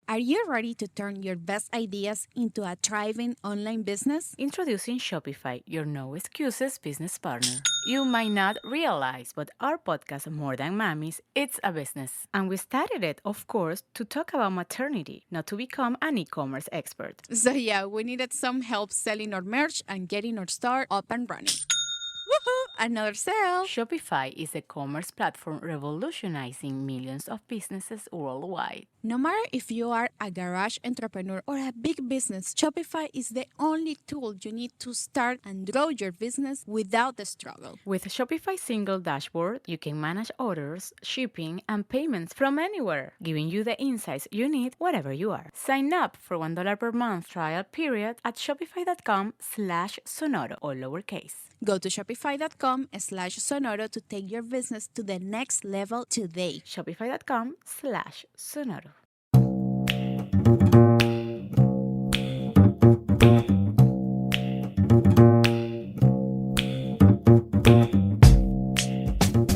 Are you ready to turn your best ideas into a thriving online business? Introducing Shopify, your no excuses business partner. You might not realize, but our podcast, More Than Mammies, it's a business. And we started it, of course, to talk about maternity, not to become an e-commerce expert. So yeah, we needed some help selling our merch and getting our store up and running. Woohoo! Another sale! Shopify is a commerce platform revolutionizing millions of businesses worldwide. No matter if you are a garage entrepreneur or a big business, Shopify is the only tool you need to start and grow your business without the struggle. With Shopify's single dashboard, you can manage orders, shipping, and payments from anywhere, giving you the insights you need wherever you are. Sign up for $1 per month trial period at shopify.com/sonoro, all lowercase. Go to shopify.com/sonoro to take your business to the next level today. Shopify.com/sonoro.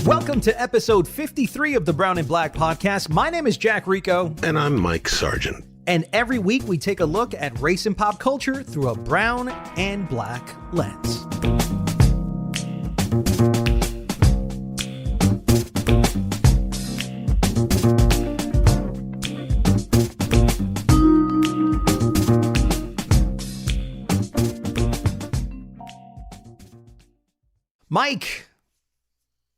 Welcome to episode 53 of the Brown and Black podcast. My name is Jack Rico. And I'm Mike Sargent. And every week we take a look at race and pop culture through a brown and black lens. Mike,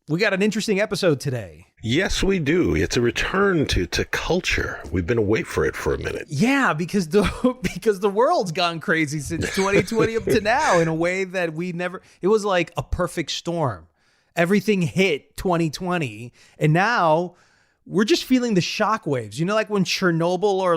we got an interesting episode today. Yes, we do. It's a return to culture. We've been away for it for a minute. Yeah, because the world's gone crazy since 2020 up to now in a way that it was like a perfect storm. Everything hit 2020, and now we're just feeling the shockwaves. You know, like when Chernobyl or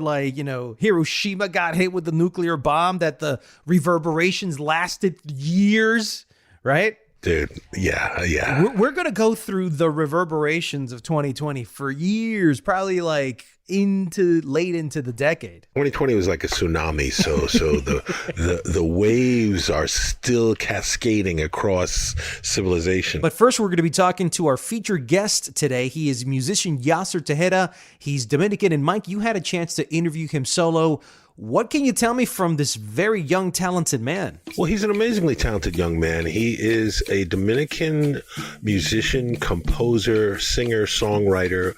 Hiroshima got hit with the nuclear bomb, that the reverberations lasted years, right? Dude, yeah. We're going to go through the reverberations of 2020 for years, probably like late into the decade. 2020 was like a tsunami, so the waves are still cascading across civilization. But first, we're going to be talking to our featured guest today. He is musician Yasser Tejeda. He's Dominican, and Mike, you had a chance to interview him solo. What can you tell me from this very young, talented man? Well, he's an amazingly talented young man. He is a Dominican musician, composer, singer, songwriter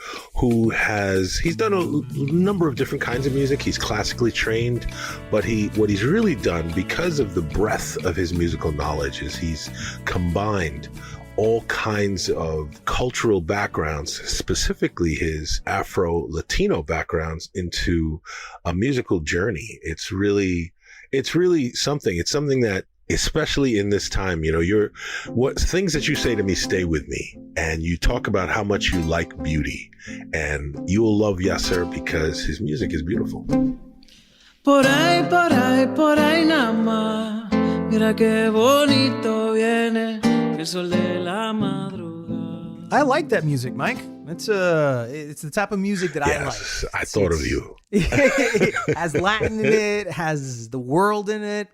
he's done a number of different kinds of music. He's classically trained, but what he's really done, because of the breadth of his musical knowledge, is he's combined all kinds of cultural backgrounds, specifically his Afro-Latino backgrounds, into a musical journey. It's really something. It's something that, especially in this time, things that you say to me stay with me, and you talk about how much you like beauty, and you will love Yasser because his music is beautiful. Por ahí nada más, mira qué bonito viene. I like that music, Mike. It's the type of music that I like. I thought of you. It has Latin in it, has the world in it.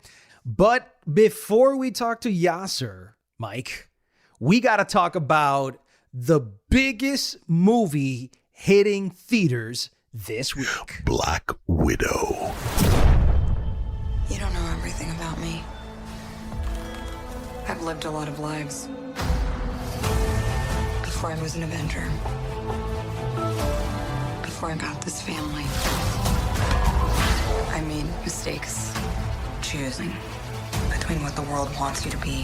But before we talk to Yasser, Mike, we got to talk about the biggest movie hitting theaters this week. Black Widow. You don't know everything about me. I've lived a lot of lives before I was an Avenger, before I got this family. I made mistakes choosing between what the world wants you to be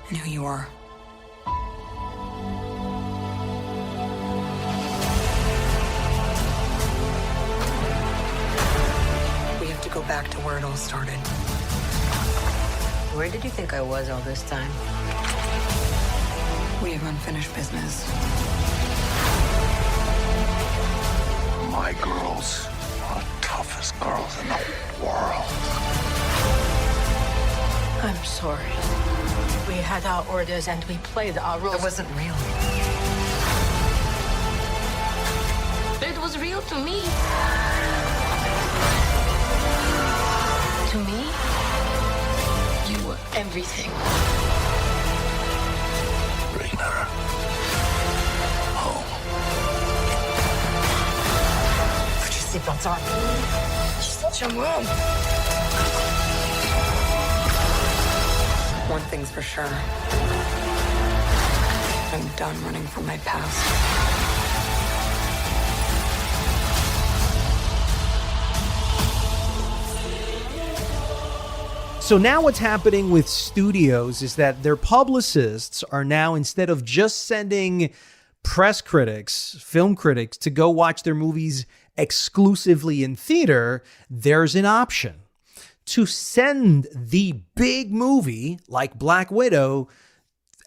and who you are. Go back to where it all started. Where did you think I was all this time? We have unfinished business. My girls are the toughest girls in the world. I'm sorry. We had our orders and we played our roles. It wasn't real. It was real to me. To me, you were everything. Bring lights on. She's such a mom. One thing's for sure. I'm done running from my past. So now what's happening with studios is that their publicists are now, instead of just sending press critics, film critics to go watch their movies exclusively in theater, there's an option to send the big movie like Black Widow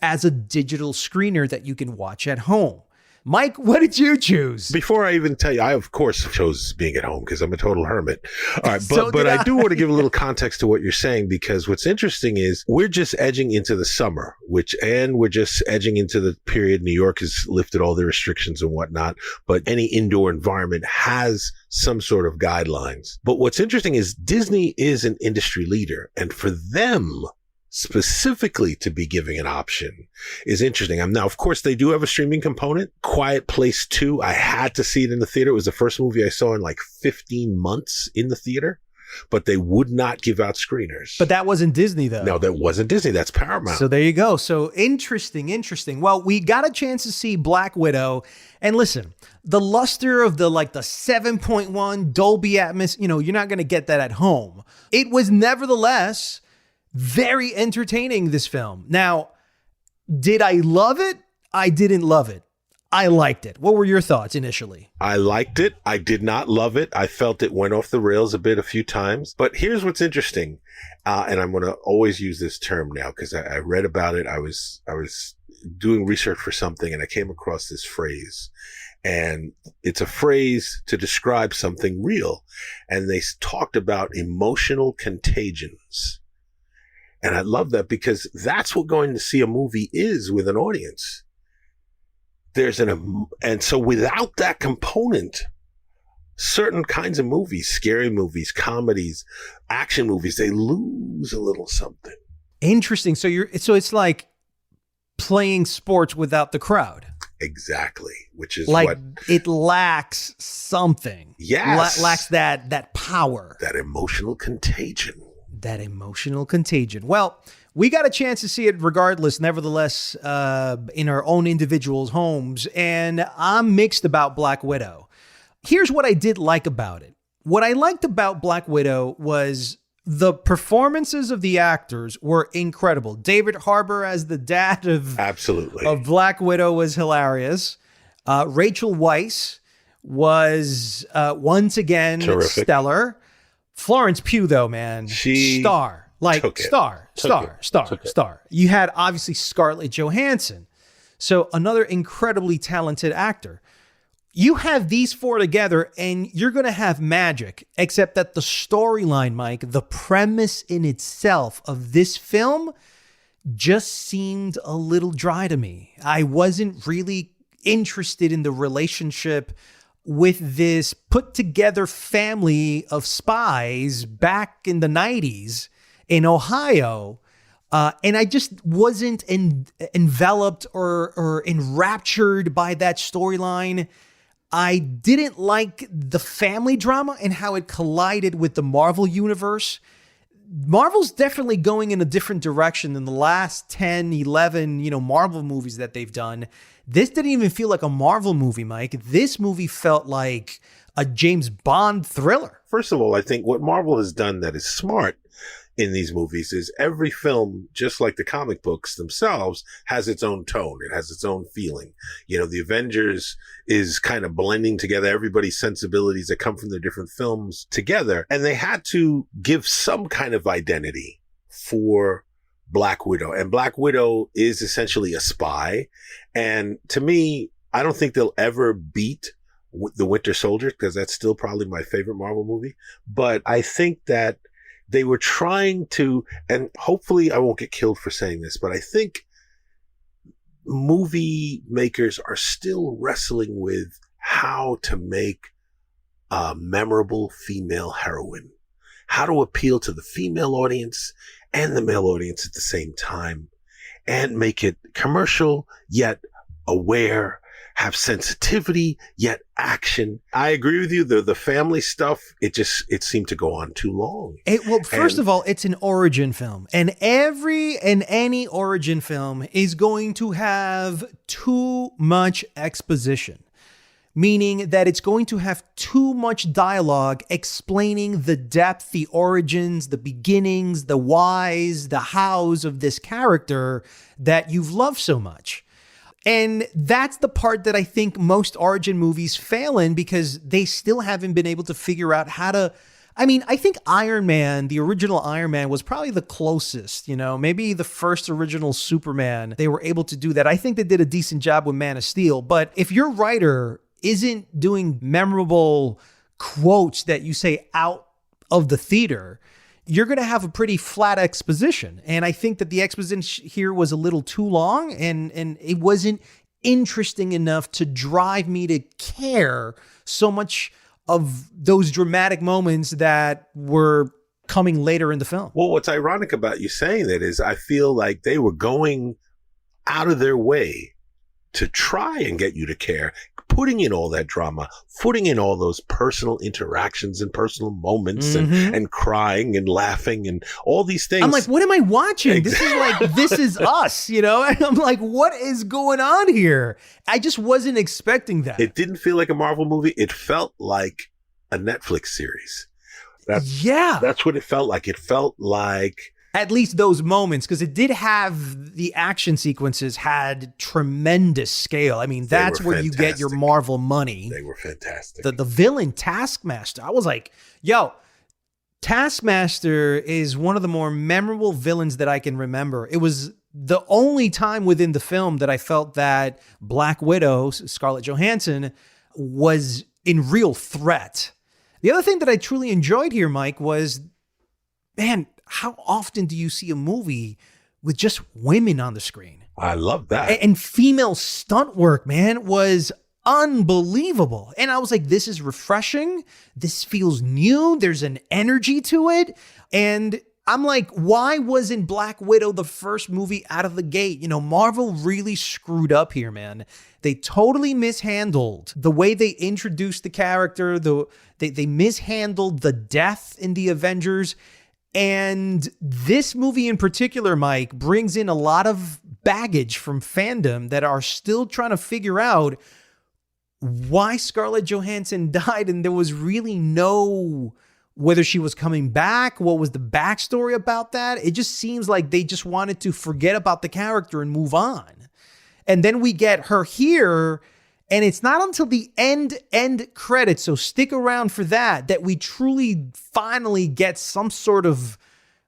as a digital screener that you can watch at home. Mike, what did you choose? Before I even tell you, I of course chose being at home because I'm a total hermit. All right, So but did I I. do want to give a little context to what you're saying, because what's interesting is we're just edging into the summer, and we're just edging into the period New York has lifted all the restrictions and whatnot, but any indoor environment has some sort of guidelines. But what's interesting is Disney is an industry leader, and for them specifically to be giving an option is interesting. Now, of course, they do have a streaming component. Quiet Place 2, I had to see it in the theater. It was the first movie I saw in like 15 months in the theater, but they would not give out screeners. But that wasn't Disney, though. No, that wasn't Disney. That's Paramount. So there you go. So interesting. Well, we got a chance to see Black Widow. And listen, the luster of the 7.1 Dolby Atmos, you're not going to get that at home. It was nevertheless very entertaining, this film. Now, did I love it? I didn't love it. I liked it. What were your thoughts initially? I liked it. I did not love it. I felt it went off the rails a few times. But here's what's interesting. And I'm going to always use this term now because I read about it. I was doing research for something and I came across this phrase. And it's a phrase to describe something real. And they talked about emotional contagions. And I love that because that's what going to see a movie is with an audience. And so without that component, certain kinds of movies, scary movies, comedies, action movies, they lose a little something. Interesting. So it's like playing sports without the crowd. Exactly. Which is like what it lacks something. Yes. Lacks that power. That emotional contagion. Well, we got a chance to see it regardless, nevertheless, in our own individuals' homes. And I'm mixed about Black Widow. Here's what I did like about it. What I liked about Black Widow was the performances of the actors were incredible. David Harbour as the dad of Black Widow was hilarious. Rachel Weisz was once again terrific. Stellar. Florence Pugh, though, man, star. You had obviously Scarlett Johansson. So another incredibly talented actor. You have these four together and you're going to have magic, except that the storyline, Mike, the premise in itself of this film just seemed a little dry to me. I wasn't really interested in the relationship with this put together family of spies back in the 90s in Ohio. And I just wasn't enveloped or enraptured by that storyline. I didn't like the family drama and how it collided with the Marvel universe. Marvel's definitely going in a different direction than the last 10, 11, Marvel movies that they've done. This didn't even feel like a Marvel movie, Mike. This movie felt like a James Bond thriller. First of all, I think what Marvel has done that is smart in these movies is every film, just like the comic books themselves, has its own tone. It has its own feeling. The Avengers is kind of blending together everybody's sensibilities that come from the different films together. And they had to give some kind of identity for Black Widow. And Black Widow is essentially a spy. And to me, I don't think they'll ever beat The Winter Soldier because that's still probably my favorite Marvel movie. But I think that they were trying to, and hopefully I won't get killed for saying this, but I think movie makers are still wrestling with how to make a memorable female heroine, how to appeal to the female audience and the male audience at the same time and make it commercial yet aware, have sensitivity, yet action. I agree with you. The family stuff, it seemed to go on too long. First of all, it's an origin film, and any origin film is going to have too much exposition, meaning that it's going to have too much dialogue explaining the depth, the origins, the beginnings, the whys, the hows of this character that you've loved so much. And that's the part that I think most origin movies fail in, because they still haven't been able to figure out how to. I mean, I think Iron Man, the original Iron Man, was probably the closest, maybe the first original Superman. They were able to do that. I think they did a decent job with Man of Steel. But if your writer isn't doing memorable quotes that you say out of the theater, you're going to have a pretty flat exposition. And I think that the exposition here was a little too long, and it wasn't interesting enough to drive me to care so much of those dramatic moments that were coming later in the film. Well, what's ironic about you saying that is I feel like they were going out of their way to try and get you to care, putting in all that drama, putting in all those personal interactions and personal moments and crying and laughing and all these things. I'm like, what am I watching? Exactly. This is us, And I'm like, what is going on here? I just wasn't expecting that. It didn't feel like a Marvel movie. It felt like a Netflix series. That's what it felt like. It felt like, at least those moments, because it did have the action sequences had tremendous scale. I mean, that's where you get your Marvel money. They were fantastic. The villain Taskmaster, I was like, yo, Taskmaster is one of the more memorable villains that I can remember. It was the only time within the film that I felt that Black Widow, Scarlett Johansson, was in real threat. The other thing that I truly enjoyed here, Mike, was, man, how often do you see a movie with just women on the screen? I love that. And female stunt work, man, was unbelievable. And I was like, this is refreshing. This feels new. There's an energy to it. And I'm like, why wasn't Black Widow the first movie out of the gate? Marvel really screwed up here, man. They totally mishandled the way they introduced the character. They mishandled the death in the Avengers. And this movie in particular, Mike, brings in a lot of baggage from fandom that are still trying to figure out why Scarlett Johansson died. And there was really no, whether she was coming back, what was the backstory about that? It just seems like they just wanted to forget about the character and move on. And then we get her here, and it's not until the end credits, so stick around for that we truly finally get some sort of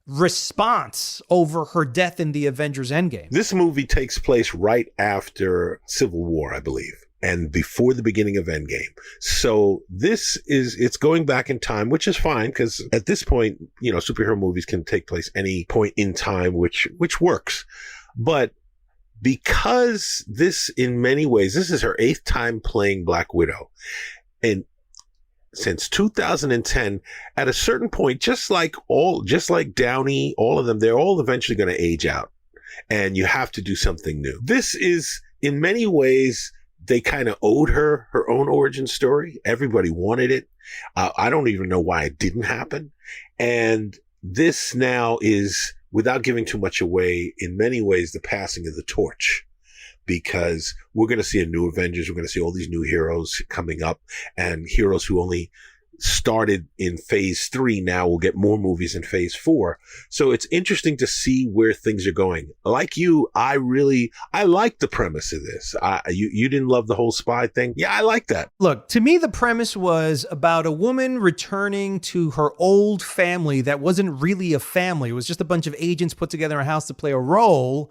response over her death in the Avengers Endgame. This movie takes place right after Civil War, I believe, and before the beginning of Endgame. So it's going back in time, which is fine, because at this point, superhero movies can take place any point in time, which works. But because this, in many ways, this is her 8th time playing Black Widow. And since 2010, at a certain point, just like Downey, all of them, they're all eventually going to age out. And you have to do something new. This is, in many ways, they kind of owed her own origin story. Everybody wanted it. I don't even know why it didn't happen. And this now is, without giving too much away, in many ways, the passing of the torch, because we're going to see a new Avengers. We're going to see all these new heroes coming up, and heroes who only started in phase 3 now will get more movies in phase 4. So it's interesting to see where things are going. Like you, I like the premise of this. You didn't love the whole spy thing. Yeah, I like that. Look, to me, the premise was about a woman returning to her old family that wasn't really a family. It was just a bunch of agents put together in a house to play a role.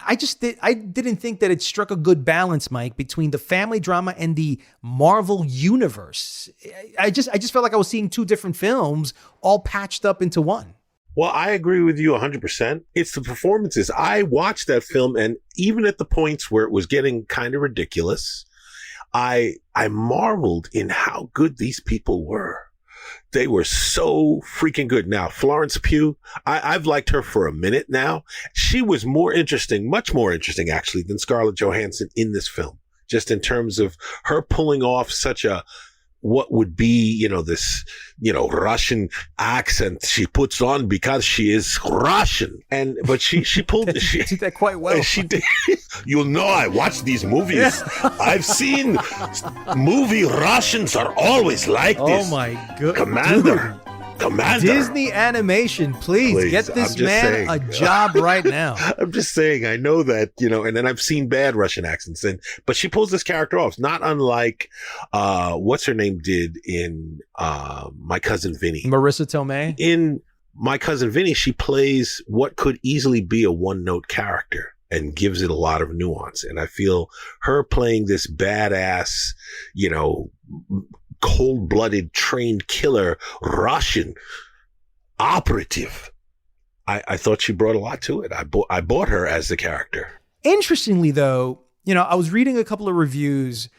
I didn't think that it struck a good balance, Mike, between the family drama and the Marvel universe. I just felt like I was seeing 2 different films all patched up into one. Well, I agree with you 100%. It's the performances. I watched that film, and even at the points where it was getting kind of ridiculous, I marveled in how good these people were. They were so freaking good. Now, Florence Pugh, I've liked her for a minute now. She was more interesting, much more interesting, actually, than Scarlett Johansson in this film. just in terms of her pulling off such a, what would be, this, Russian accent she puts on because she is Russian. But she pulled, she did that quite well. She did. I watch these movies. I've seen movie Russians are always like this. Oh my god. Commander. Disney Animation, please get this man a job right now. I'm just saying, I know that, and then I've seen bad Russian accents, but she pulls this character off, not unlike, what's her name did in, My Cousin Vinny. Marissa Tomei. In My Cousin Vinny, she plays what could easily be a one-note character and gives it a lot of nuance. And I feel her playing this badass, cold-blooded, trained killer, Russian operative. I thought she brought a lot to it. I bought her as the character. Interestingly, though, I was reading a couple of reviews,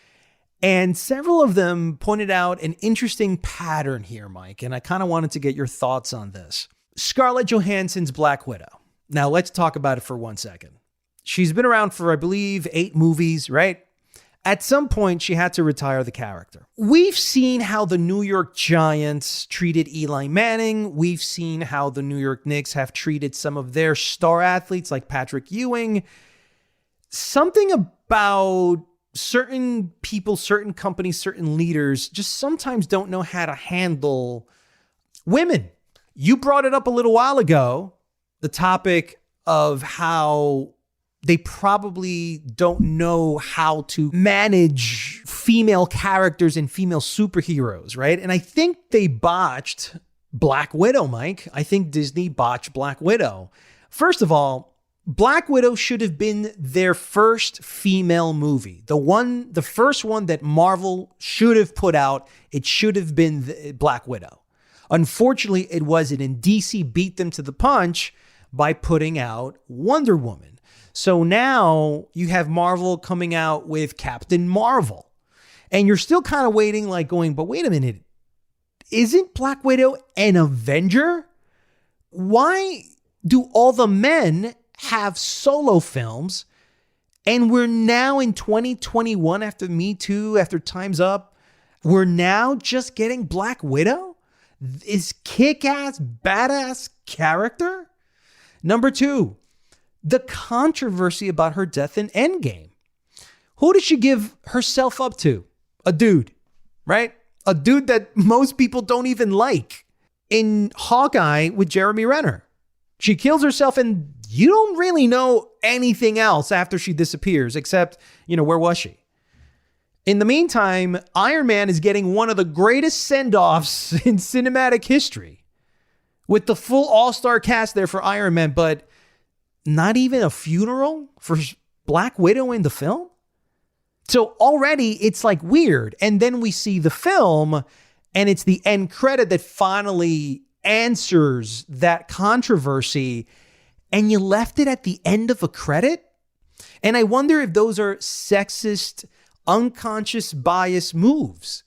and several of them pointed out an interesting pattern here, Mike, and I kind of wanted to get your thoughts on this. Scarlett Johansson's Black Widow. Now, let's talk about it for 1 second. She's been around for, I believe, 8 movies, right? At some point, she had to retire the character. We've seen how the New York Giants treated Eli Manning. We've seen how the New York Knicks have treated some of their star athletes like Patrick Ewing. Something about certain people, certain companies, certain leaders just sometimes don't know how to handle women. You brought it up a little while ago, the topic of how they probably don't know how to manage female characters and female superheroes, right? And I think they botched Black Widow, Mike. I think Disney botched Black Widow. First of all, Black Widow should have been their first female movie. The first one that Marvel should have put out. It should have been Black Widow. Unfortunately, it wasn't, and DC beat them to the punch by putting out Wonder Woman. So now you have Marvel coming out with Captain Marvel. And you're still kind of waiting, like going, but wait a minute. Isn't Black Widow an Avenger? Why do all the men have solo films? And we're now in 2021 after Me Too, after Time's Up. We're now just getting Black Widow? Is kick-ass, badass character? Number 2. The controversy about her death in Endgame. Who did she give herself up to? A dude, right? A dude that most people don't even like. In Hawkeye with Jeremy Renner. She kills herself and you don't really know anything else after she disappears, except, where was she? In the meantime, Iron Man is getting one of the greatest send-offs in cinematic history. With the full all-star cast there for Iron Man, but not even a funeral for Black Widow in the film? So already it's like weird. And then we see the film and it's the end credit that finally answers that controversy. And you left it at the end of a credit? And I wonder if those are sexist, unconscious bias moves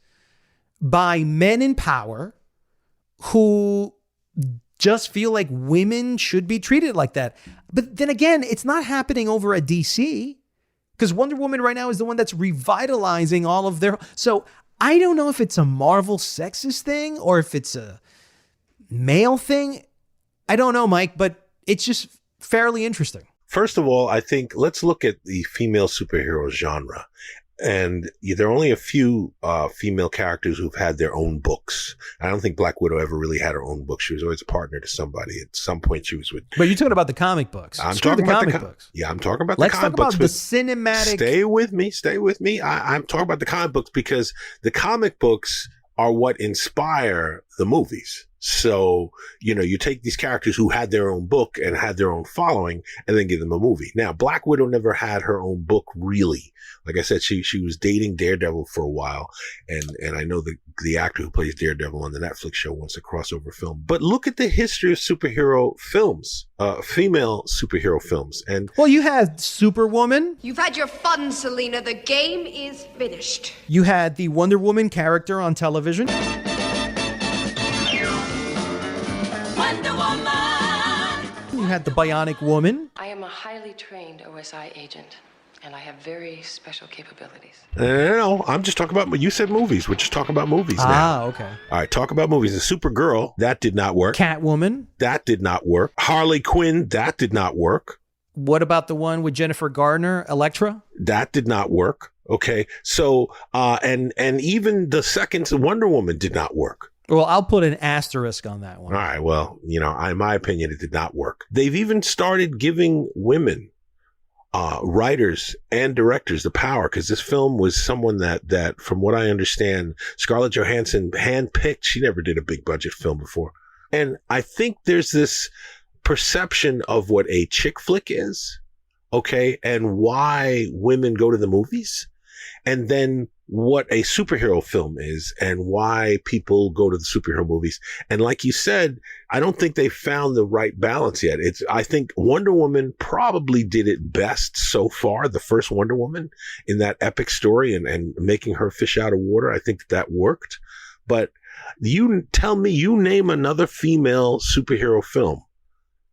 by men in power who just feel like women should be treated like that. But then again, it's not happening over at DC because Wonder Woman right now is the one that's revitalizing all of their... So I don't know if it's a Marvel sexist thing or if it's a male thing. I don't know, Mike, but it's just fairly interesting. First of all, I think let's look at the female superhero genre. And there are only a few female characters who've had their own books. I don't think Black Widow ever really had her own book. She was always a partner to somebody. At some point, she was with... But you're talking about the comic books. I'm talking about the comic books. Yeah, I'm talking about the comic books. Let's talk about the cinematic... Stay with me. I'm talking about the comic books because the comic books are what inspire the movies. So, you take these characters who had their own book and had their own following and then give them a movie. Now, Black Widow never had her own book, really. Like I said, she was dating Daredevil for a while. And I know the actor who plays Daredevil on the Netflix show wants a crossover film. But look at the history of superhero films, female superhero films. And well, you had Superwoman. You've had your fun, Selena. The game is finished. You had the Wonder Woman character on television. You had the Bionic Woman. I am a highly trained OSI agent. And I have very special capabilities. No, I'm just talking about, you said movies. We're just talking about movies now. Ah, okay. All right, talk about movies. The Supergirl, that did not work. Catwoman. That did not work. Harley Quinn, that did not work. What about the one with Jennifer Garner, Elektra? That did not work. Okay. So, and even the second Wonder Woman did not work. Well, I'll put an asterisk on that one. All right. Well, in my opinion, it did not work. They've even started giving women writers and directors the power, because this film was someone that from what I understand, Scarlett Johansson handpicked. She never did a big budget film before. And I think there's this perception of what a chick flick is, okay, and why women go to the movies, and then what a superhero film is and why people go to the superhero movies. And like you said, I don't think they found the right balance yet. I think Wonder Woman probably did it best so far, the first Wonder Woman, in that epic story and making her fish out of water. I think that worked. But you tell me, you name another female superhero film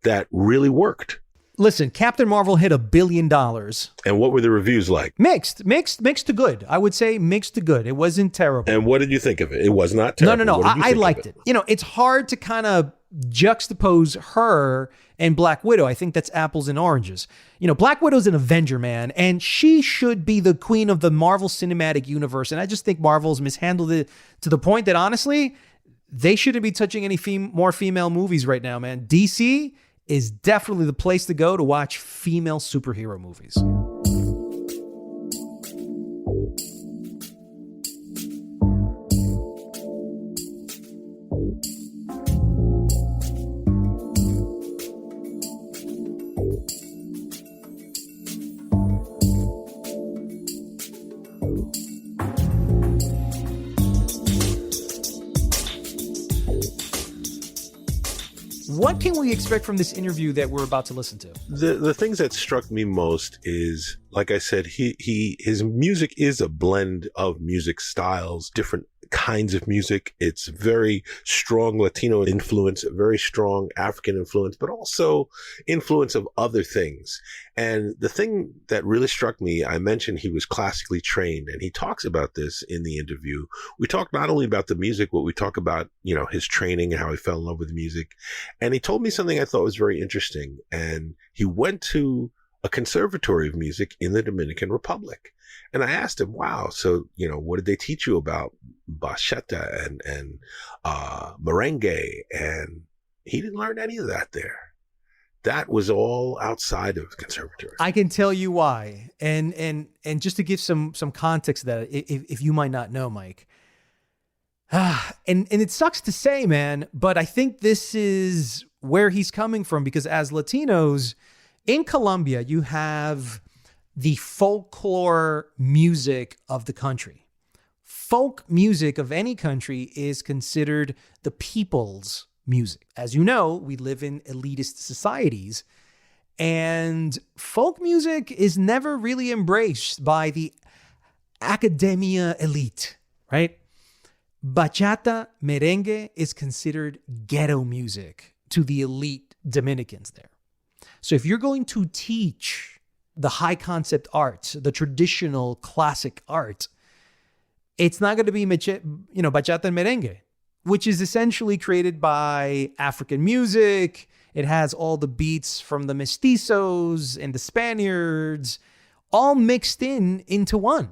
that really worked. Listen, Captain Marvel hit $1 billion. And what were the reviews like? Mixed to good. I would say mixed to good. It wasn't terrible. And what did you think of it? It was not terrible. No. I liked it. It's hard to kind of juxtapose her and Black Widow. I think that's apples and oranges. Black Widow's an Avenger, man, and she should be the queen of the Marvel Cinematic Universe. And I just think Marvel's mishandled it to the point that, honestly, they shouldn't be touching any more female movies right now, man. DC is definitely the place to go to watch female superhero movies. What can we expect from this interview that we're about to listen to? The things that struck me most is, like I said, his music is a blend of music styles, different kinds of music. It's very strong Latino influence, very strong African influence, but also influence of other things. And the thing that really struck me, I mentioned he was classically trained, and he talks about this in the interview. We talk not only about the music, but we talk about, his training and how he fell in love with music. And he told me something I thought was very interesting. And he went to a conservatory of music in the Dominican Republic. And I asked him, wow, so, what did they teach you about Bachata and Merengue? And he didn't learn any of that there. That was all outside of the conservatory. I can tell you why. And just to give some context to that, if you might not know, Mike, and it sucks to say, man, but I think this is where he's coming from, because as Latinos in Colombia, you have the folklore music of the country. Folk music of any country is considered the people's music. As you know, we live in elitist societies, and folk music is never really embraced by the academia elite, right? Bachata, merengue is considered ghetto music to the elite Dominicans there. So if you're going to teach the high concept arts, the traditional classic art, it's not going to be, bachata and merengue, which is essentially created by African music. It has all the beats from the mestizos and the Spaniards all mixed into one.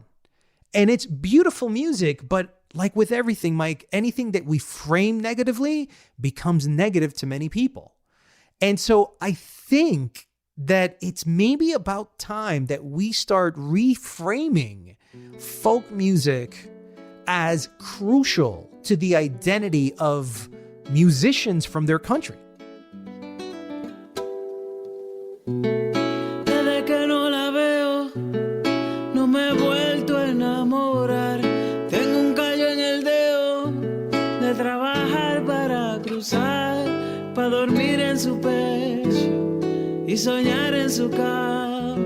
And it's beautiful music, but like with everything, Mike, anything that we frame negatively becomes negative to many people. And so I think that it's maybe about time that we start reframing folk music as crucial to the identity of musicians from their country. Desde que no la veo, no me he vuelto a enamorar. Tengo un callo en el dedo de trabajar para cruzar, para dormir en su pecho y soñar en su cama.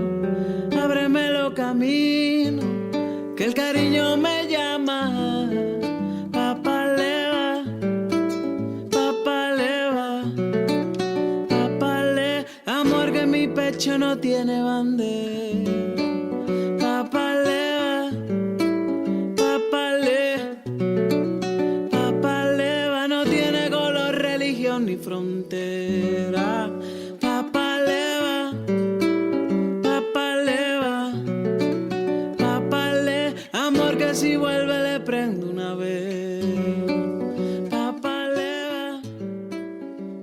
Ábreme los caminos, que el cariño me llama. Papá leva, papá leva, papá le. Amor que mi pecho no tiene bandera. frontera. Papá leva, papá leva, papá le, amor que si vuelve le prendo una vez. Papá leva,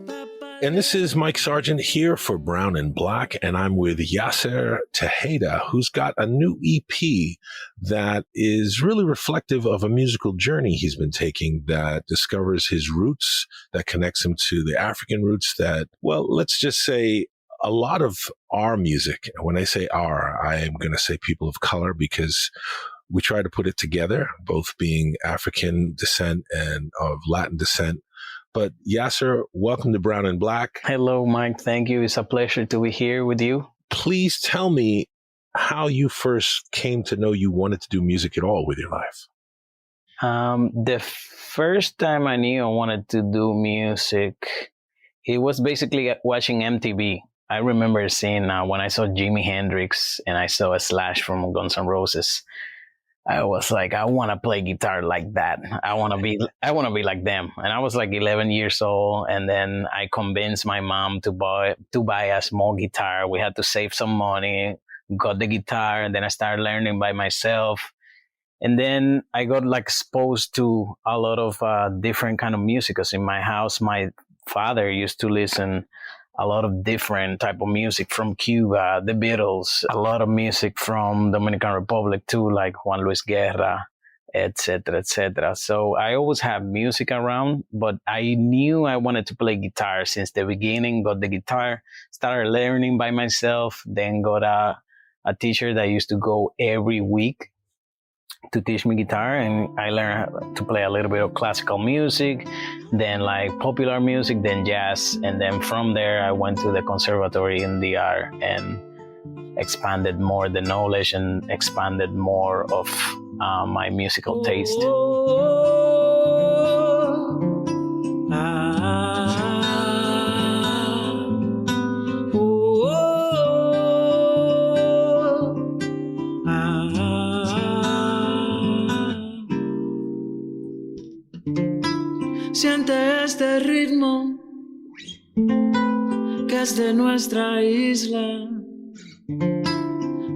papá. And this is Mike Sargent here for Brown and Black, and I'm with Yasser Tejeda, who's got a new EP that is really reflective of a musical journey he's been taking that discovers his roots, that connects him to the African roots that, well, let's just say a lot of our music, and when I say our, I am going to say people of color because we try to put it together, both being African descent and of Latin descent. But Yasser, welcome to Brown and Black. Hello, Mike. Thank you. It's a pleasure to be here with you. Please tell me how you first came to know you wanted to do music at all with your life. The first time I knew I wanted to do music, it was basically watching MTV. I remember seeing when I saw Jimi Hendrix and I saw a Slash from Guns N' Roses. I was like, I want to play guitar like that. I want to be like them. And I was like 11 years old. And then I convinced my mom to buy a small guitar. We had to save some money, got the guitar, and then I started learning by myself. And then I got like exposed to a lot of different kind of music. Because in my house, my father used to listen a lot of different type of music from Cuba, the Beatles, a lot of music from Dominican Republic too, like Juan Luis Guerra, etc., etc. So I always have music around, but I knew I wanted to play guitar since the beginning. Got the guitar, started learning by myself, then got a teacher that used to go every week to teach me guitar, and I learned to play a little bit of classical music, then like popular music, then jazz, and then from there I went to the conservatory in DR and expanded more the knowledge and expanded more of my musical taste. Siente este ritmo que es de nuestra isla,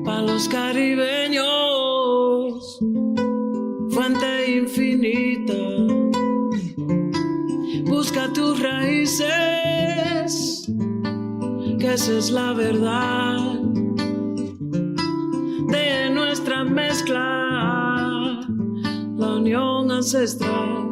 pa' los caribeños, fuente infinita. Busca tus raíces, que esa es la verdad de nuestra mezcla, la unión ancestral.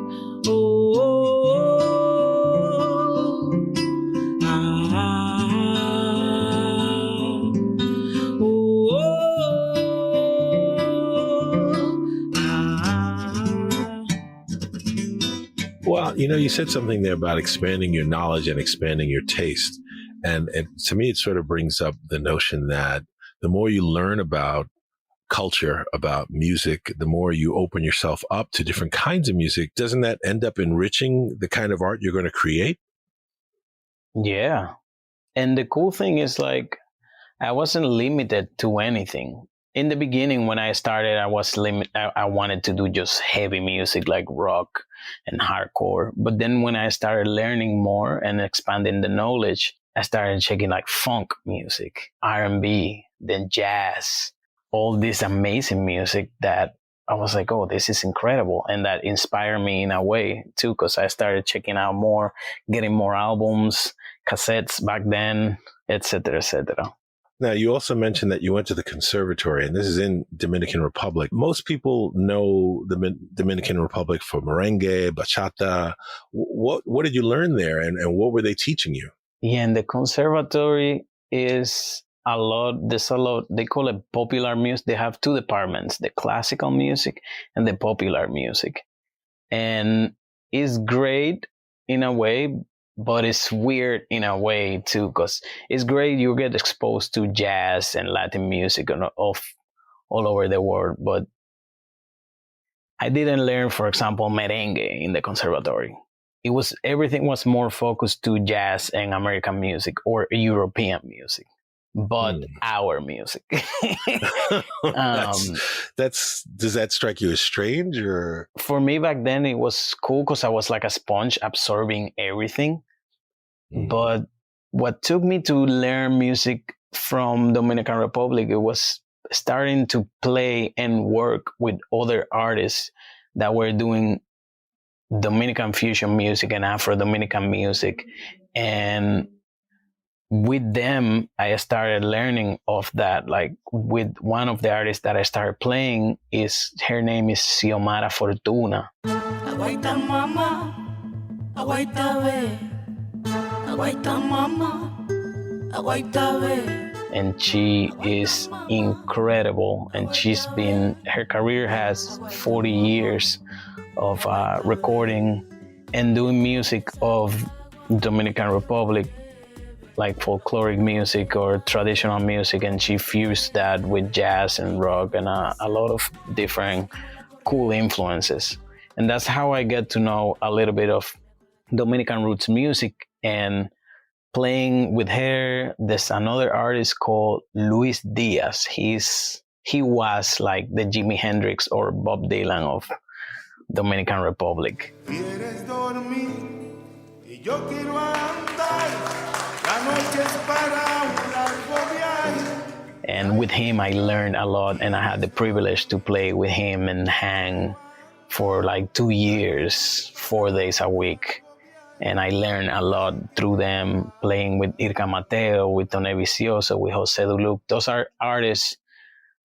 Well, you said something there about expanding your knowledge and expanding your taste. And to me, it sort of brings up the notion that the more you learn about culture, about music, the more you open yourself up to different kinds of music. Doesn't that end up enriching the kind of art you're going to create? Yeah. And the cool thing is like, I wasn't limited to anything. In the beginning, when I started, I wanted to do just heavy music like rock and hardcore. But then when I started learning more and expanding the knowledge, I started checking like funk music, R&B, then jazz, all this amazing music that I was like, oh, this is incredible. And that inspired me in a way too, because I started checking out more, getting more albums, cassettes back then, etc., etc. Now, you also mentioned that you went to the conservatory, and this is in Dominican Republic. Most people know the Dominican Republic for merengue, bachata. What did you learn there, and what were they teaching you? Yeah, and the conservatory is there's a lot, they call it popular music. They have two departments, the classical music and the popular music. And it's great in a way, but it's weird in a way too, because it's great you get exposed to jazz and Latin music all over the world, but I didn't learn, for example, merengue in the conservatory. Everything was more focused to jazz and American music or European music, but our music. Does that strike you as strange, or? For me back then, it was cool because I was like a sponge absorbing everything. But what took me to learn music from Dominican Republic, it was starting to play and work with other artists that were doing Dominican fusion music and Afro-Dominican music. And with them, I started learning of that. Like with one of the artists that I started playing, her name is Xiomara Fortuna. Aguaita mama, aguaita ve, aguaita mama, aguaita ve. And she is incredible. And her career has 40 years of recording and doing music of Dominican Republic, like folkloric music or traditional music, and she fused that with jazz and rock and a lot of different cool influences. And that's how I get to know a little bit of Dominican roots music. And playing with her, there's another artist called Luis Diaz. He was like the Jimi Hendrix or Bob Dylan of Dominican Republic. And with him, I learned a lot, and I had the privilege to play with him and hang for like 2 years, 4 days a week. And I learned a lot through them, playing with Irka Mateo, with Tone Vicioso, with Jose Duluc. Those are artists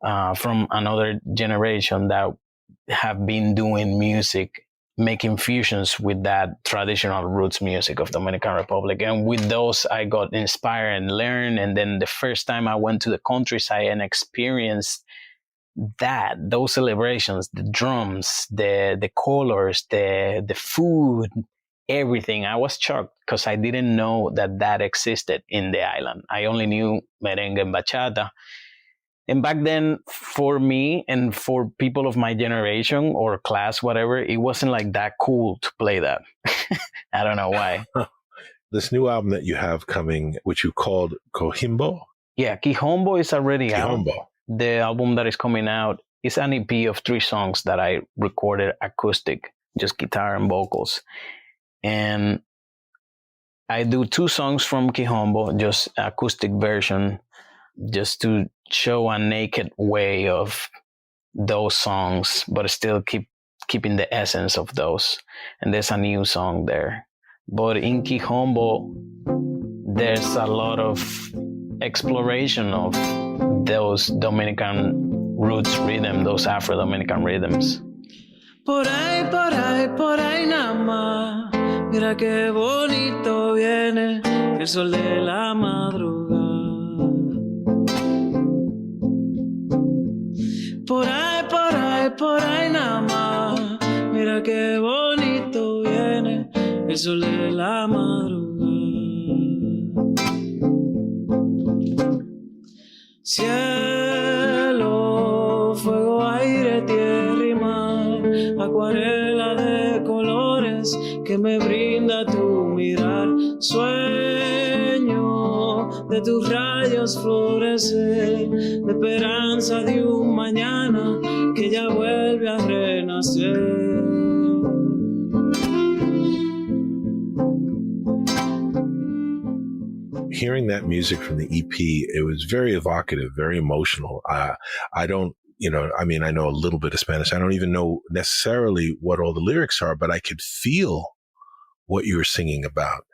from another generation that have been doing music, making fusions with that traditional roots music of Dominican Republic. And with those, I got inspired and learned. And then the first time I went to the countryside and experienced those celebrations, the drums, the colors, the food, everything, I was shocked because I didn't know that existed in the island. I only knew merengue and bachata. And back then, for me and for people of my generation or class, whatever, it wasn't like that cool to play that. I don't know why. This new album that you have coming, which you called Quijombo? Yeah, Quijombo is already out. Quijombo. The album that is coming out is an EP of 3 songs that I recorded acoustic, just guitar and vocals. And I do 2 songs from Quijombo, just acoustic version, just to show a naked way of those songs, but still keeping the essence of those. And there's a new song there. But in Quijombo, there's a lot of exploration of those Dominican roots rhythm, those Afro-Dominican rhythms. Por ahí nada más. Mira qué bonito viene el sol de la madrugada. Por ahí nada más. Mira qué bonito viene el sol de la madrugada. Cielo, fuego, aire, tierra y mar, acuarela de colores que me brinda tu mirar. Sueño de tus rayos florecer, de esperanza de un mañana que ya vuelve a renacer. Hearing that music from the EP, it was very evocative, very emotional. I don't, I mean, I know a little bit of Spanish. I don't even know necessarily what all the lyrics are, but I could feel what you were singing about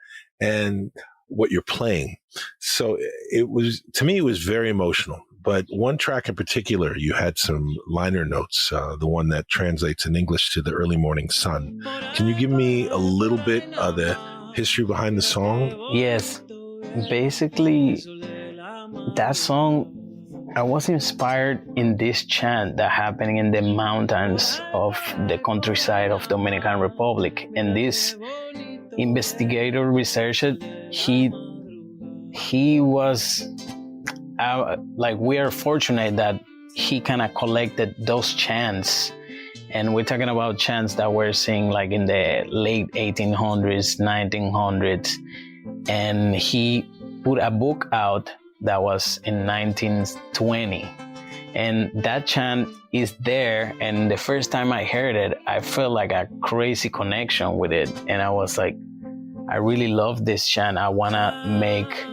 and what you're playing. So to me, it was very emotional. But one track in particular, you had some liner notes, the one that translates in English to the early morning sun. Can you give me a little bit of the history behind the song? Yes. Basically, that song, I was inspired in this chant that happening in the mountains of the countryside of Dominican Republic. And this investigator researcher, he was we are fortunate that he kind of collected those chants. And we're talking about chants that were sing like in the late 1800s, 1900s. And he put a book out that was in 1920. And that chant is there. And the first time I heard it, I felt like a crazy connection with it. And I was like, I really love this chant. I want to make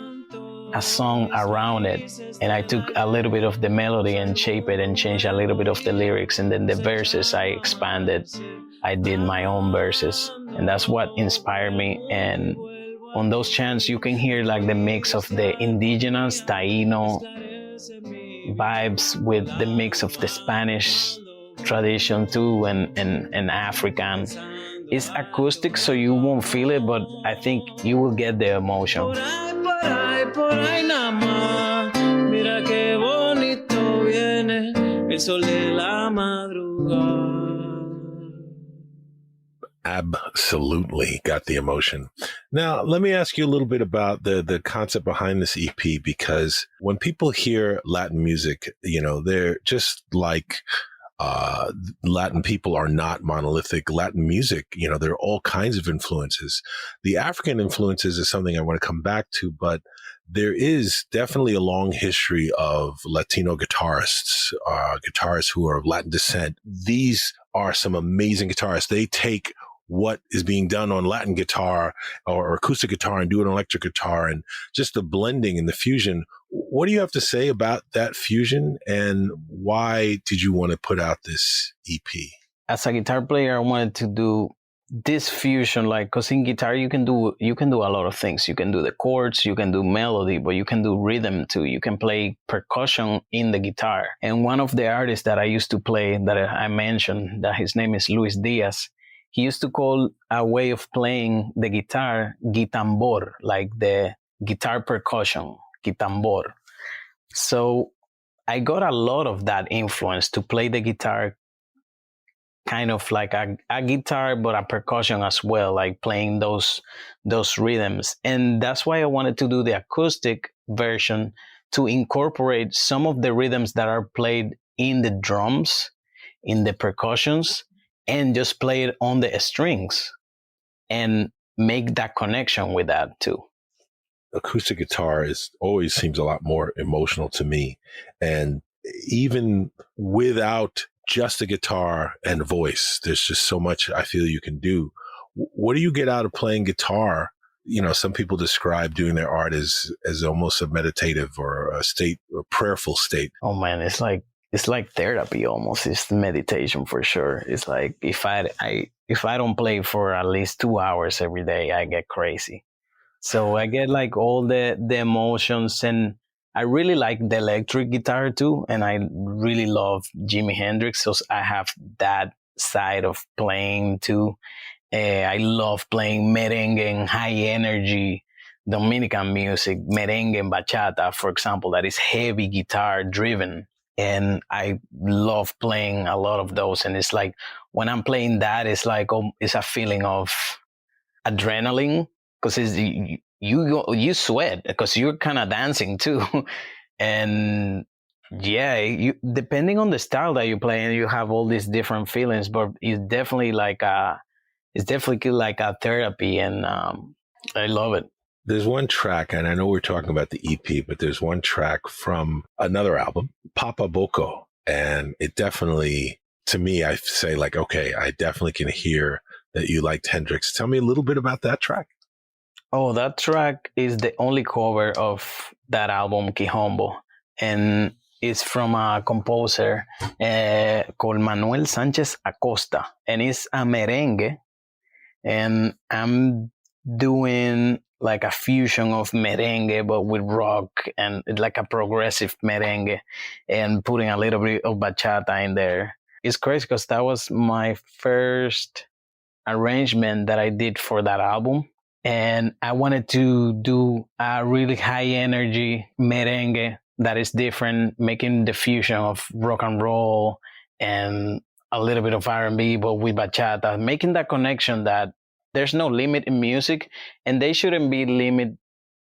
a song around it. And I took a little bit of the melody and shape it and changed a little bit of the lyrics. And then the verses I expanded. I did my own verses. And that's what inspired me. And on those chants, you can hear like the mix of the indigenous Taino vibes with the mix of the Spanish tradition too, and African. It's acoustic, so you won't feel it, but I think you will get the emotion. Por ahí nada más, mira qué bonito viene el sol de la madrugada. Absolutely got the emotion. Now, let me ask you a little bit about the concept behind this EP, because when people hear Latin music, you know, they're just like Latin people are not monolithic. Latin music, you know, there are all kinds of influences. The African influences is something I want to come back to, but there is definitely a long history of Latino guitarists, guitarists who are of Latin descent. These are some amazing guitarists. They take what is being done on Latin guitar or acoustic guitar and do it on electric guitar, and just the blending and the fusion. What do you have to say about that fusion, and why did you want to put out this EP? As a guitar player, I wanted to do this fusion, like, because in guitar you can do a lot of things. You can do the chords, you can do melody, but you can do rhythm too. You can play percussion in the guitar. And one of the artists that I used to play, that I mentioned, that his name is Luis Diaz, he used to call a way of playing the guitar guitambor, like the guitar percussion, guitambor. So I got a lot of that influence to play the guitar kind of like a guitar, but a percussion as well, like playing those rhythms. And that's why I wanted to do the acoustic version, to incorporate some of the rhythms that are played in the drums, in the percussions, and just play it on the strings and make that connection with that too. Acoustic guitar always seems a lot more emotional to me. And even without just a guitar and voice, there's just so much I feel you can do. What do you get out of playing guitar? You know, some people describe doing their art as almost a meditative or a prayerful state. Oh man, it's like therapy almost. It's meditation for sure. It's like if I don't play for at least 2 hours every day, I get crazy. So I get like all the emotions, and I really like the electric guitar too. And I really love Jimi Hendrix. So I have that side of playing too. I love playing merengue and high energy Dominican music, merengue and bachata, for example, that is heavy guitar driven. And I love playing a lot of those. And it's like, when I'm playing that, it's like, it's a feeling of adrenaline, because you sweat because you're kind of dancing too. And yeah, depending on the style that you play, and you have all these different feelings, but it's definitely like a therapy, and I love it. There's one track, and I know we're talking about the EP, but there's one track from another album, Papa Boko. And it definitely, to me, I say like, okay, I definitely can hear that you liked Hendrix. Tell me a little bit about that track. Oh, that track is the only cover of that album, Quijombo. And it's from a composer called Manuel Sanchez Acosta. And it's a merengue. And I'm doing like a fusion of merengue, but with rock, and like a progressive merengue, and putting a little bit of bachata in there. It's crazy because that was my first arrangement that I did for that album. And I wanted to do a really high energy merengue that is different, making the fusion of rock and roll and a little bit of R&B, but with bachata, making that connection that there's no limit in music, and they shouldn't be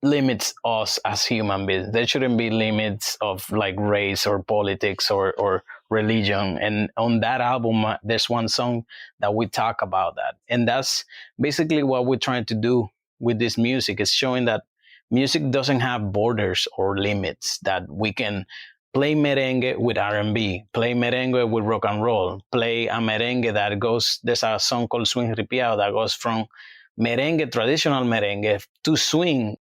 limits us as human beings. There shouldn't be limits of like race or politics or religion. And on that album, there's one song that we talk about that. And that's basically what we're trying to do with this music, is showing that music doesn't have borders or limits, that we can play merengue with R&B, play merengue with rock and roll, play a merengue that goes, there's a song called Swing Ripiao that goes from merengue, traditional merengue, to swing.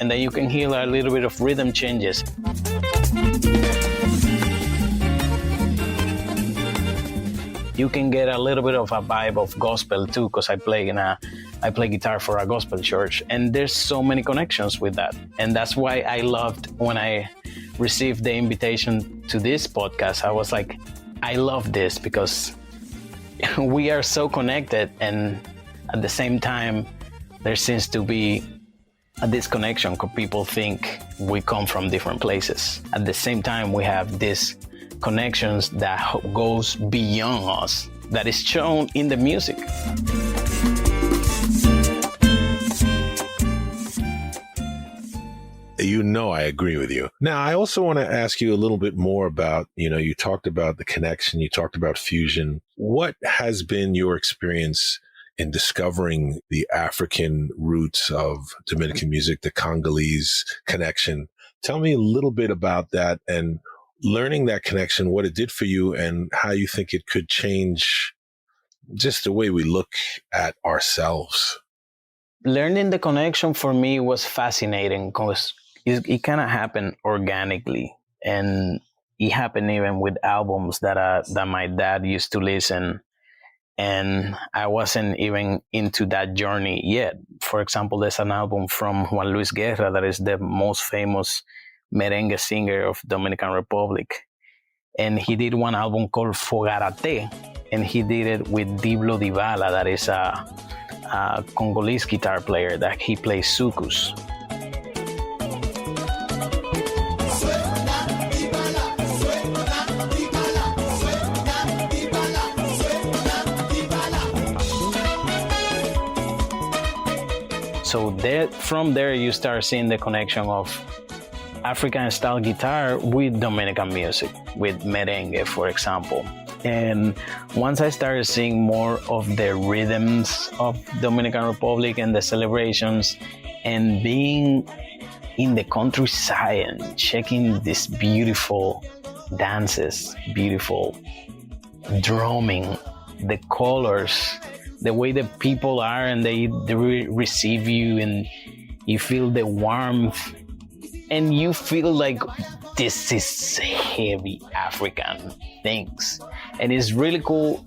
And then you can hear a little bit of rhythm changes. You can get a little bit of a vibe of gospel too, because I play guitar for a gospel church, and there's so many connections with that. And that's why I loved when I received the invitation to this podcast. I was like, I love this because we are so connected, and at the same time, there seems to be a disconnection because people think we come from different places. At the same time, we have these connections that goes beyond us, that is shown in the music. I agree with you. Now, I also want to ask you a little bit more about, you talked about the connection, you talked about fusion. What has been your experience in discovering the African roots of Dominican music, the Congolese connection? Tell me a little bit about that and learning that connection, what it did for you and how you think it could change just the way we look at ourselves. Learning the connection for me was fascinating because it kind of happened organically, and it happened even with albums that my dad used to listen, and I wasn't even into that journey yet. For example, there's an album from Juan Luis Guerra that is the most famous merengue singer of Dominican Republic, and he did one album called Fogarate, and he did it with Diblo Dybala, that is a Congolese guitar player that he plays soukous. So from there, you start seeing the connection of African-style guitar with Dominican music, with merengue, for example. And once I started seeing more of the rhythms of Dominican Republic and the celebrations, and being in the countryside and checking these beautiful dances, beautiful drumming, the colors, the way the people are, and they receive you, and you feel the warmth, and you feel like this is heavy African things. And it's really cool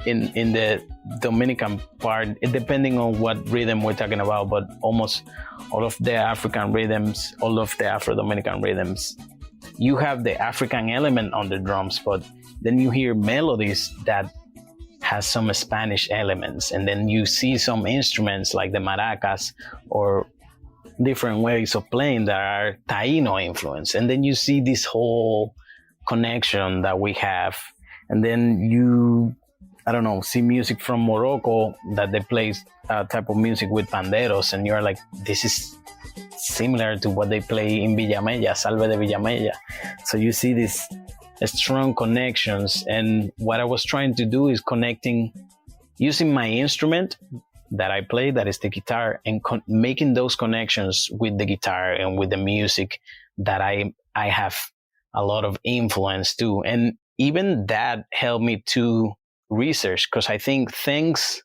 in the Dominican part, depending on what rhythm we're talking about, but almost all of the African rhythms, all of the Afro-Dominican rhythms, you have the African element on the drums, but then you hear melodies that has some Spanish elements, and then you see some instruments like the maracas or different ways of playing that are Taino influence, and then you see this whole connection that we have. And then you, see music from Morocco that they play a type of music with panderos, and you're like, this is similar to what they play in Villamella, Salve de Villamella. So you see these strong connections, and what I was trying to do is connecting, using my instrument that I play, that is the guitar, and making those connections with the guitar and with the music that I have a lot of influence too. And even that helped me to research, because I think thanks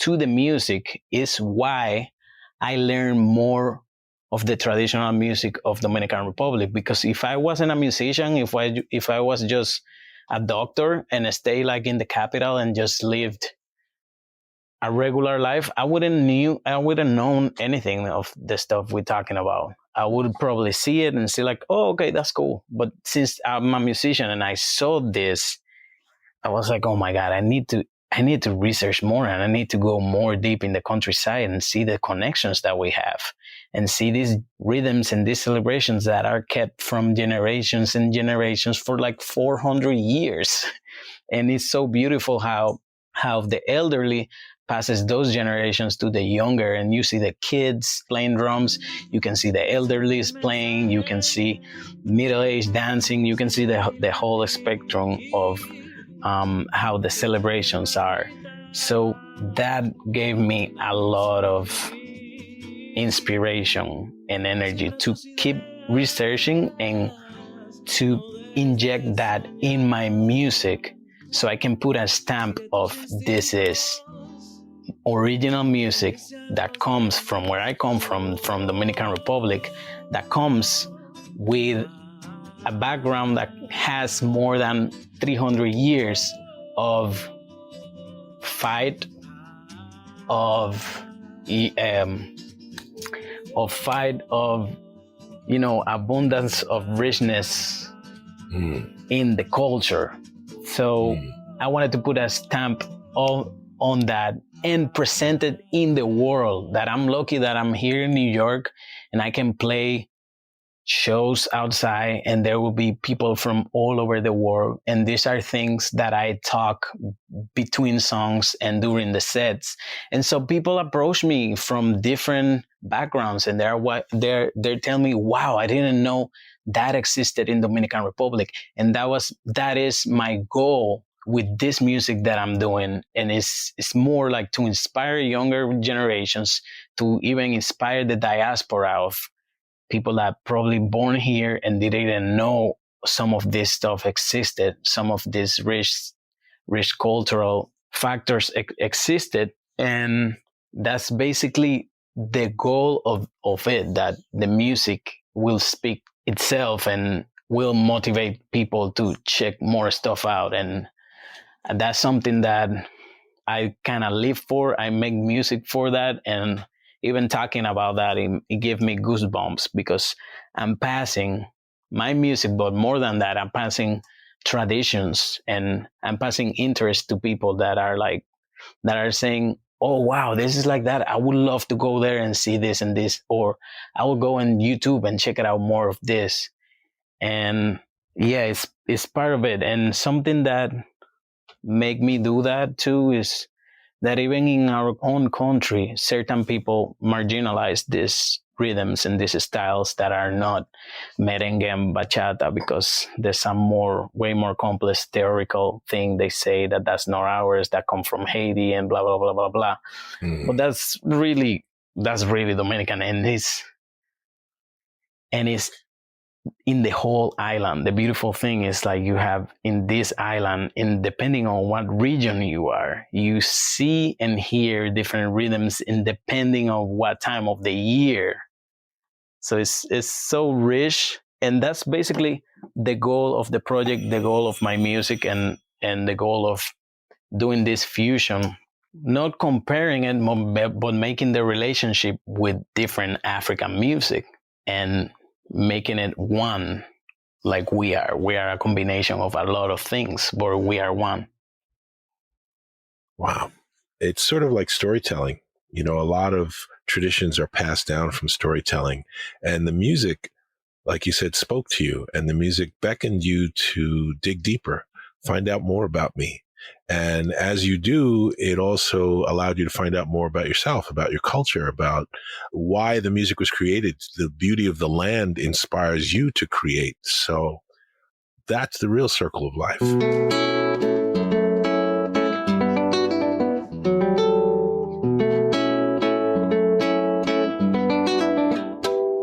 to the music is why I learned more of the traditional music of Dominican Republic. Because if I wasn't a musician, if I was just a doctor and stay like in the capital and just lived a regular life, I wouldn't known anything of the stuff we're talking about. I would probably see it and see like, oh, okay, that's cool. But since I'm a musician and I saw this, I was like, oh my God, I need to research more, and I need to go more deep in the countryside and see the connections that we have, and see these rhythms and these celebrations that are kept from generations and generations for like 400 years. And it's so beautiful how the elderly passes those generations to the younger, and you see the kids playing drums, you can see the elderly playing, you can see middle-aged dancing, you can see the whole spectrum of how the celebrations are. So that gave me a lot of inspiration and energy to keep researching and to inject that in my music so I can put a stamp of this is original music that comes from where I come from Dominican Republic, that comes with a background that has more than 300 years of fight, of abundance of richness in the culture. So I wanted to put a stamp on that and present it in the world, that I'm lucky that I'm here in New York and I can play shows outside and there will be people from all over the world. And these are things that I talk between songs and during the sets. And so people approach me from different backgrounds and they're telling me, wow, I didn't know that existed in Dominican Republic. And that is my goal with this music that I'm doing. And it's more like to inspire younger generations, to even inspire the diaspora of people that probably born here and didn't even know some of this stuff existed. Some of these rich cultural factors existed. And that's basically the goal of it, that the music will speak itself and will motivate people to check more stuff out. And that's something that I kind of live for. I make music for that. And even talking about that, it gave me goosebumps, because I'm passing my music, but more than that, I'm passing traditions and I'm passing interest to people that are saying, oh, wow, this is like that. I would love to go there and see this and this, or I will go on YouTube and check it out more of this. And yeah, it's part of it. And something that make me do that too is that even in our own country, certain people marginalize these rhythms and these styles that are not merengue and bachata, because there's some way more complex theoretical thing. They say that that's not ours, that come from Haiti and blah, blah, blah, blah, blah. But that's really Dominican. And it's in the whole island. The beautiful thing is, like, you have in this island, and depending on what region you are, you see and hear different rhythms and depending on what time of the year. So it's so rich. And that's basically the goal of the project, the goal of my music, and the goal of doing this fusion, not comparing it, but making the relationship with different African music and making it one, like we are. We are a combination of a lot of things, but we are one. Wow. It's sort of like storytelling. You know, a lot of traditions are passed down from storytelling, and the music, like you said, spoke to you, and the music beckoned you to dig deeper, find out more about me. And as you do, it also allowed you to find out more about yourself, about your culture, about why the music was created. The beauty of the land inspires you to create. So that's the real circle of life.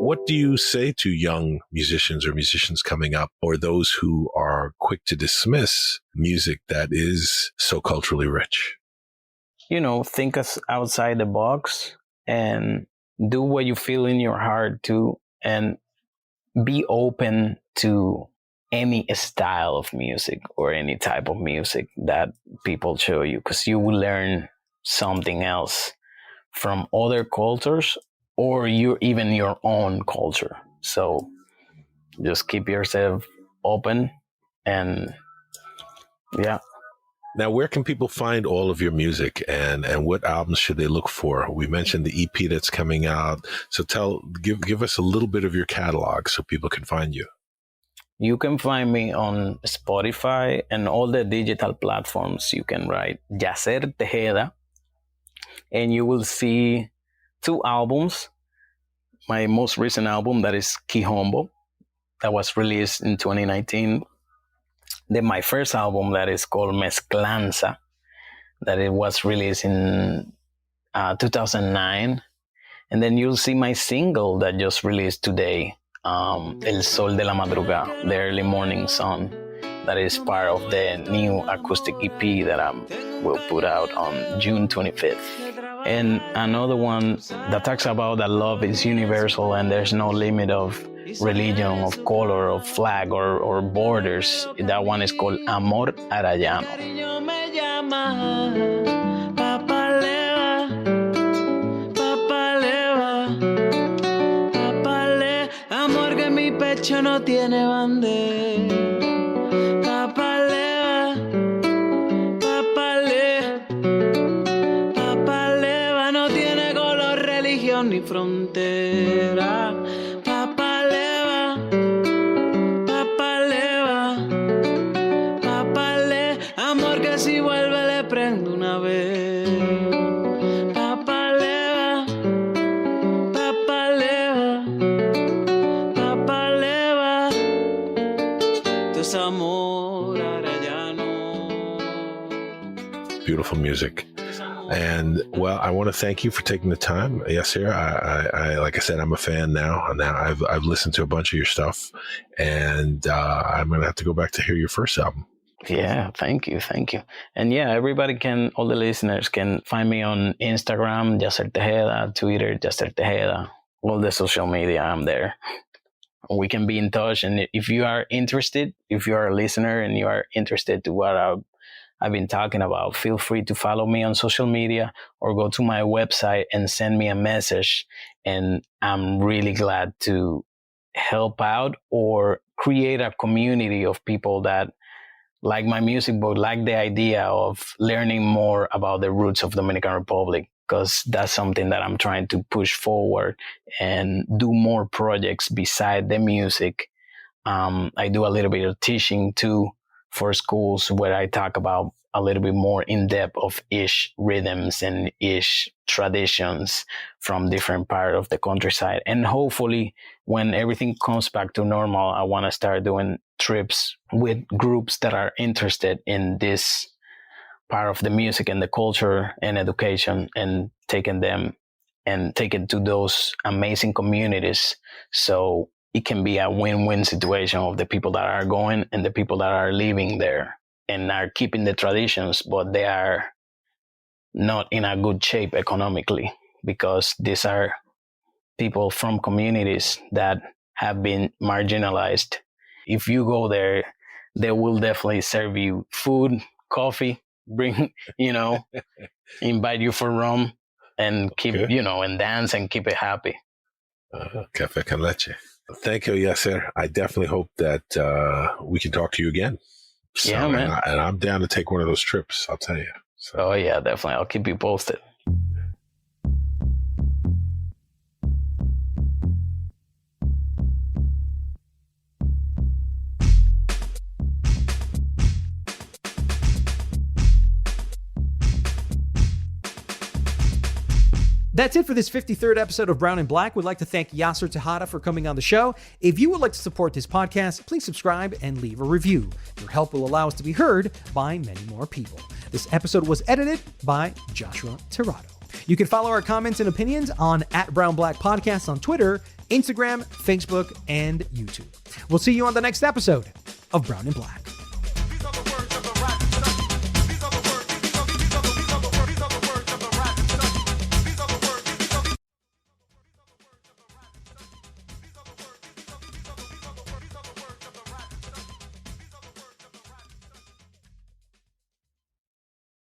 What do you say to young musicians or musicians coming up, or those who are quick to dismiss music that is so culturally rich? You know, think outside the box and do what you feel in your heart too, and be open to any style of music or any type of music that people show you, because you will learn something else from other cultures or even your own culture. So just keep yourself open, and yeah. Now, where can people find all of your music, and what albums should they look for? We mentioned the EP that's coming out. So give us a little bit of your catalog so people can find you. You can find me on Spotify and all the digital platforms. You can write Yasser Tejeda, and you will see 2 albums. My most recent album, that is Quijombo, that was released in 2019. Then my first album, that is called Mezclanza, that it was released in 2009. And then you'll see my single that just released today, El Sol de la Madrugada, the early morning sun, that is part of the new acoustic EP that I will put out on June 25th. And another one that talks about that love is universal and there's no limit of religion, of color, of flag, or borders. That one is called Amor Arellano. Amor que mi pecho no tiene bandera. Papaleva no tiene color, religión ni frontera. Papaleva, amor que si vuelve le prendo una vez. Papaleva, tu es amor arellano. Beautiful music. And well, I want to thank you for taking the time. Yasser, I like I said, I'm a fan now. Now I've listened to a bunch of your stuff, and I'm gonna have to go back to hear your first album. Yeah, thank you. And yeah, everybody all the listeners can find me on Instagram, Yasser Tejeda, Twitter, Yasser Tejeda, all the social media. I'm there. We can be in touch, and if you are interested, if you are a listener and you are interested to what I've been talking about, feel free to follow me on social media or go to my website and send me a message. And I'm really glad to help out or create a community of people that like my music, but like the idea of learning more about the roots of Dominican Republic, because that's something that I'm trying to push forward and do more projects beside the music. I do a little bit of teaching too, for schools, where I talk about a little bit more in depth of ish rhythms and ish traditions from different parts of the countryside. And hopefully when everything comes back to normal, I want to start doing trips with groups that are interested in this part of the music and the culture and education, and taking them and taking to those amazing communities. So it can be a win-win situation of the people that are going and the people that are living there and are keeping the traditions, but they are not in a good shape economically, because these are people from communities that have been marginalized. If you go there, they will definitely serve you food, coffee, bring, invite you for rum and keep, and dance and keep it happy. Café con leche. Thank you, Yasser. I definitely hope that we can talk to you again. So, yeah, man. And I'm down to take one of those trips, I'll tell you. So. Oh, yeah, definitely. I'll keep you posted. That's it for this 53rd episode of Brown and Black. We'd like to thank Yasser Tejeda for coming on the show. If you would like to support this podcast, please subscribe and leave a review. Your help will allow us to be heard by many more people. This episode was edited by Joshua Tirado. You can follow our comments and opinions on @BrownBlackPodcast on Twitter, Instagram, Facebook, and YouTube. We'll see you on the next episode of Brown and Black.